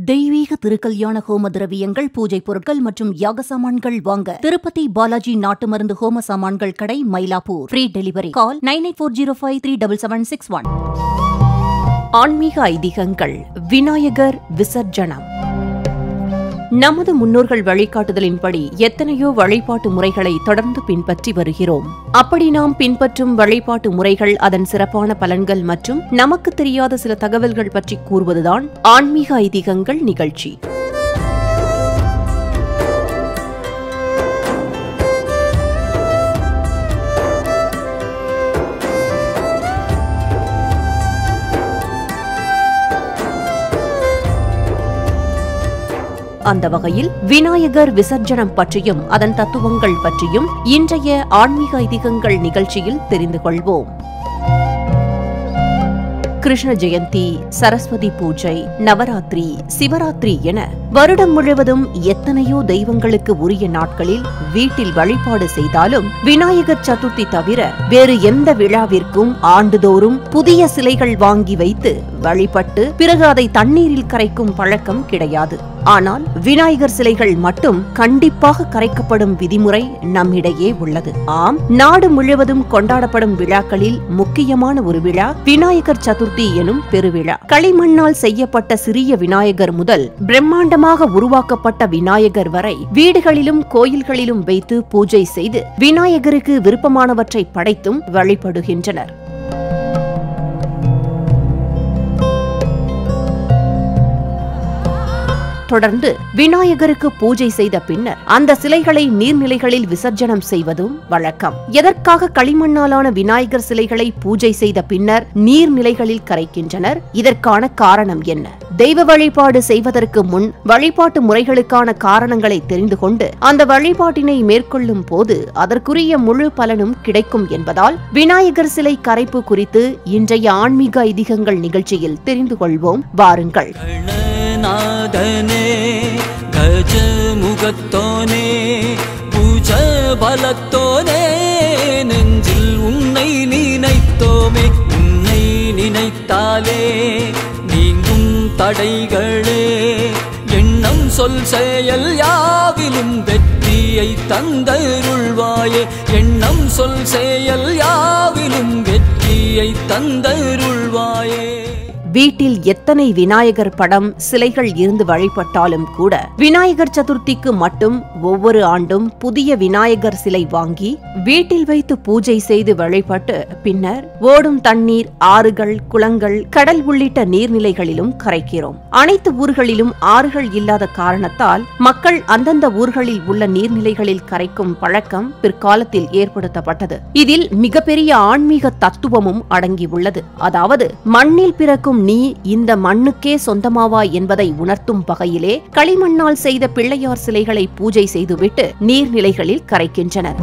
தெய்வீக திருக்கல்யாண ஹோம திரவியங்கள், பூஜை பொருட்கள் மற்றும் யாக சாமான்கள் வாங்க திருப்பதி பாலாஜி நாட்டு மருந்து ஹோம சாமான்கள் கடை, மயிலாப்பூர். Free delivery. கால் 9840537761. ஆன்மீக ஐதீகங்கள். விநாயகர் விசர்ஜனம். நமது முன்னோர்கள் வழிகாட்டுதலின்படி எத்தனையோ வழிபாட்டு முறைகளை தொடர்ந்து பின்பற்றி வருகிறோம். அப்படி நாம் பின்பற்றும் வழிபாட்டு முறைகள், அதன் சிறப்பான பலன்கள் மற்றும் நமக்கு தெரியாத சில தகவல்கள் பற்றி கூறுவதுதான் ஆன்மீக ஐதீகங்கள் நிகழ்ச்சி. அந்த வகையில் விநாயகர் விசர்ஜனம் பற்றியும் அதன் தத்துவங்கள் பற்றியும் இன்றைய ஆன்மீக ஐதீகங்கள் நிகழ்ச்சியில் தெரிந்து கொள்வோம். கிருஷ்ண ஜெயந்தி, சரஸ்வதி பூஜை, நவராத்திரி, சிவராத்திரி என வருடம் முழுவதும் எத்தனையோ தெய்வங்களுக்கு உரிய நாட்களில் வீட்டில் வழிபாடு செய்தாலும் விநாயகர் சதுர்த்தி தவிர வேறு எந்த விழாவிற்கும் ஆண்டுதோறும் புதிய சிலைகள் வாங்கி வைத்து வழிபட்டு பிறகு அதை தண்ணீரில் கரைக்கும் பழக்கம் கிடையாது. ஆனால் விநாயகர் சிலைகள் மட்டும் கண்டிப்பாக கரைக்கப்படும் விதிமுறை நம்மிடையே உள்ளது. ஆம், நாடு முழுவதும் கொண்டாடப்படும் விழாக்களில் முக்கியமான ஒரு விழா விநாயகர் சதுர்த்தி எனும் பெருவிழா. களிமண்ணால் செய்யப்பட்ட சிறிய விநாயகர் முதல் பிரம்மாண்டமாக உருவாக்கப்பட்ட விநாயகர் வரை வீடுகளிலும் கோயில்களிலும் வைத்து பூஜை செய்து விநாயகருக்கு விருப்பமானவற்றை படைத்தும் வழிபடுகின்றனர். தொடர்ந்து விநாயகருக்கு பூஜை செய்த பின்னர் அந்த சிலைகளை நீர்நிலைகளில் விசர்ஜனம் செய்வதும் வழக்கம். எதற்காக களிமண்ணாலான விநாயகர் சிலைகளை பூஜை செய்த பின்னர் நீர்நிலைகளில் கரைக்கின்றனர்? இதற்கான காரணம் என்ன? தெய்வ வழிபாடு செய்வதற்கு முன் வழிபாட்டு முறைகளுக்கான காரணங்களை தெரிந்து கொண்டு அந்த வழிபாட்டினை மேற்கொள்ளும் போது அதற்குரிய முழு பலனும் கிடைக்கும் என்பதால் விநாயகர் சிலை கரைப்பு குறித்து இன்றைய ஆன்மீக ஐதீகங்கள் நிகழ்ச்சியில் தெரிந்து கொள்வோம். வாருங்கள். நாதனே கஜ முகத்தோனே பூஜ பலத்தோனே நெஞ்சில் உன்னை நினைத்தோமே, உன்னை நினைத்தாலே நீங்கும் தடைகளே, எண்ணம் சொல் செயல் யாவிலும் வெற்றியை தந்தருள்வாயே, எண்ணம் சொல் செயல் யாவிலும் வெற்றியை தந்தருள்வாயே. வீட்டில் எத்தனை விநாயகர் படம், சிலைகள் இருந்து வழிபட்டாலும் கூட விநாயகர் சதுர்த்திக்கு மட்டும் ஒவ்வொரு ஆண்டும் புதிய விநாயகர் சிலை வாங்கி வீட்டில் வைத்து பூஜை செய்து வழிபட்டு பின்னர் ஓடும் தண்ணீர், ஆறுகள், குளங்கள், கடல் உள்ளிட்ட நீர்நிலைகளிலும் கரைக்கிறோம். அனைத்து ஊர்களிலும் ஆறுகள் இல்லாத காரணத்தால் மக்கள் அந்தந்த ஊர்களில் உள்ள நீர்நிலைகளில் கரைக்கும் பழக்கம் பிற்காலத்தில் ஏற்படுத்தப்பட்டது. இதில் மிகப்பெரிய ஆன்மீக தத்துவமும் அடங்கியுள்ளது. அதாவது மண்ணில் பிறக்கும் நீ இந்த மண்ணுக்கே சொந்தமாவா என்பதை உணர்த்தும் வகையிலே களிமண்ணால் செய்த பிள்ளையார் சிலைகளை பூஜை செய்துவிட்டு நீர்நிலைகளில் கரைக்கின்றனர்.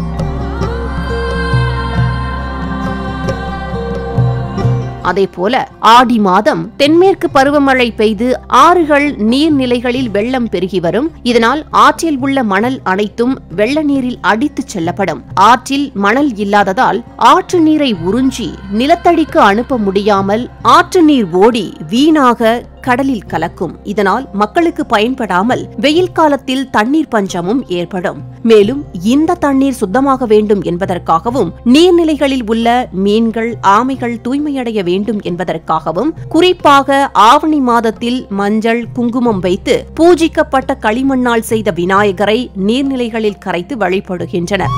அதேபோல ஆடி மாதம் தென்மேற்கு பருவமழை பெய்து ஆறுகள், நீர்நிலைகளில் வெள்ளம் பெருகி வரும். இதனால் ஆற்றில் உள்ள மணல் அனைத்தும் வெள்ள நீரில் அடித்துச் செல்லப்படும். ஆற்றில் மணல் இல்லாததால் ஆற்று நீரை உறிஞ்சி நிலத்தடிக்கு அனுப்ப முடியாமல் ஆற்று நீர் ஓடி வீணாக கடலில் கலக்கும். இதனால் மக்களுக்கு பயன்படாமல் வெயில் காலத்தில் தண்ணீர் பஞ்சமும் ஏற்படும். மேலும் இந்த தண்ணீர் சுத்தமாக வேண்டும் என்பதற்காகவும் நீர்நிலைகளில் உள்ள மீன்கள், ஆமைகள் தூய்மையடைய வேண்டும் என்பதற்காகவும் குறிப்பாக ஆவணி மாதத்தில் மஞ்சள், குங்குமம் வைத்து பூஜிக்கப்பட்ட களிமண்ணால் செய்த விநாயகரை நீர்நிலைகளில் கரைத்து வழிபடுகின்றனர்.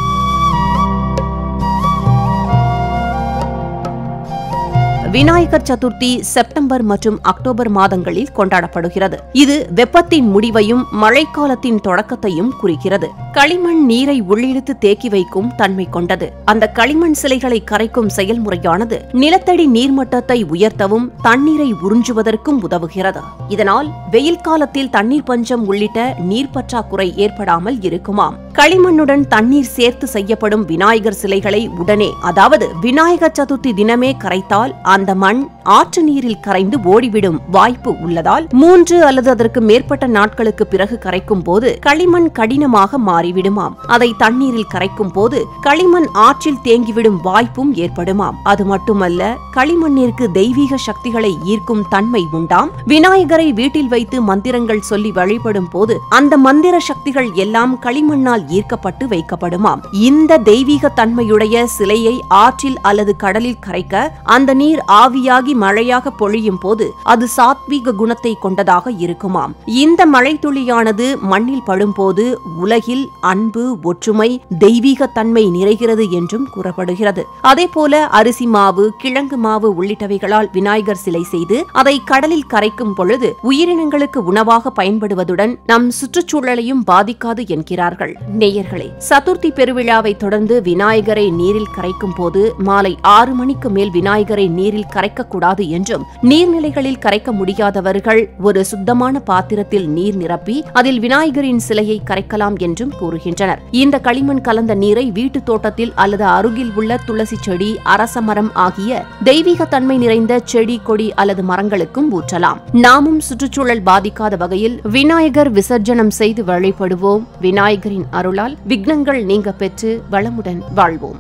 விநாயகர் சதுர்த்தி செப்டம்பர் மற்றும் அக்டோபர் மாதங்களில் கொண்டாடப்படுகிறது. இது வெப்பத்தின் முடிவையும் மழைக்காலத்தின் தொடக்கத்தையும் குறிக்கிறது. களிமண் நீரை உள்ளிழுத்து தேக்கி வைக்கும் தன்மை கொண்டது. அந்த களிமண் சிலைகளை கரைக்கும் செயல்முறையானது நிலத்தடி நீர்மட்டத்தை உயர்த்தவும் தண்ணீரை உறிஞ்சுவதற்கும் உதவுகிறது. இதனால் வெயில் காலத்தில் தண்ணீர் பஞ்சம் உள்ளிட்ட நீர் பற்றாக்குறை ஏற்படாமல் இருக்குமாம். களிமண்ணுடன் தண்ணீர் சேர்த்து செய்யப்படும் விநாயகர் சிலைகளை உடனே, அதாவது விநாயகர் சதுர்த்தி தினமே கரைத்தால் அந்த மண் ஆற்று நீரில் கரைந்து ஓடிவிடும் வாய்ப்பு உள்ளதால் 3 அல்லது அதற்கு மேற்பட்ட நாட்களுக்கு பிறகு கரைக்கும் போது களிமண் கடினமாக மாறிவிடுமாம். அதை தண்ணீரில் கரைக்கும் போது களிமண் ஆற்றில் தேங்கிவிடும் வாய்ப்பும் ஏற்படுமாம். அது மட்டுமல்ல, களிமண்ணிற்கு தெய்வீக சக்திகளை ஈர்க்கும் தன்மை உண்டாம். விநாயகரை வீட்டில் வைத்து மந்திரங்கள் சொல்லி வழிபடும் போது அந்த மந்திர சக்திகள் எல்லாம் களிமண்ணால் ஈர்க்கப்பட்டு வைக்கப்படுமாம். இந்த தெய்வீக தன்மையுடைய சிலையை ஆற்றில் அல்லது கடலில் கரைக்க அந்த நீர் ஆவியாகி மழையாக பொழியும் போது அது சாத்வீக குணத்தை கொண்டதாக இருக்குமாம். இந்த மழை துளியானது மண்ணில் படும்போது உலகில் அன்பு, ஒற்றுமை, தெய்வீக தன்மை நிறைகிறது என்றும் கூறப்படுகிறது. அதேபோல அரிசி மாவு, கிழங்கு மாவு உள்ளிட்டவைகளால் விநாயகர் சிலை செய்து அதை கடலில் கரைக்கும் பொழுது உயிரினங்களுக்கு உணவாக பயன்படுவதுடன் நம் சுற்றுச்சூழலையும் பாதிக்காது என்கிறார்கள். நேயர்களே, சதுர்த்தி பெருவிழாவை தொடர்ந்து விநாயகரை நீரில் கரைக்கும் போது மாலை 6 மணிக்கு மேல் விநாயகரை நீரில் கரைக்கக்கூடாது என்றும், நீர்நிலைகளில் கரைக்க முடியாதவர்கள் ஒரு சுத்தமான பாத்திரத்தில் நீர் நிரப்பி அதில் விநாயகரின் சிலையை கரைக்கலாம் என்றும் கூறுகின்றனர். இந்த களிமண் கலந்த நீரை வீட்டு தோட்டத்தில் அல்லது அருகில் உள்ள துளசி செடி, அரச மரம் ஆகிய தெய்வீக தன்மை நிறைந்த செடி, கொடி அல்லது மரங்களுக்கும் ஊற்றலாம். நாமும் சுற்றுச்சூழல் பாதிக்காத வகையில் விநாயகர் விசர்ஜனம் செய்து வழிபடுவோம். விநாயகரின் அருளால் விக்னங்கள் நீங்க பெற்று வளமுடன் வாழ்வோம்.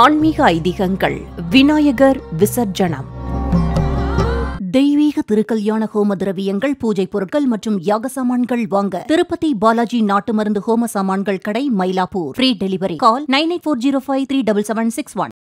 ஆன்மீக ஐதீகங்கள். விநாயகர் விசர்ஜனம். தெய்வீக திருக்கல்யாண ஹோம திரவியங்கள், பூஜை பொருட்கள் மற்றும் யாக சாமான்கள் வாங்க திருப்பதி பாலாஜி நாட்டு மருந்து ஹோம சாமான்கள் கடை, மயிலாப்பூர். Free delivery. கால் 9840537761.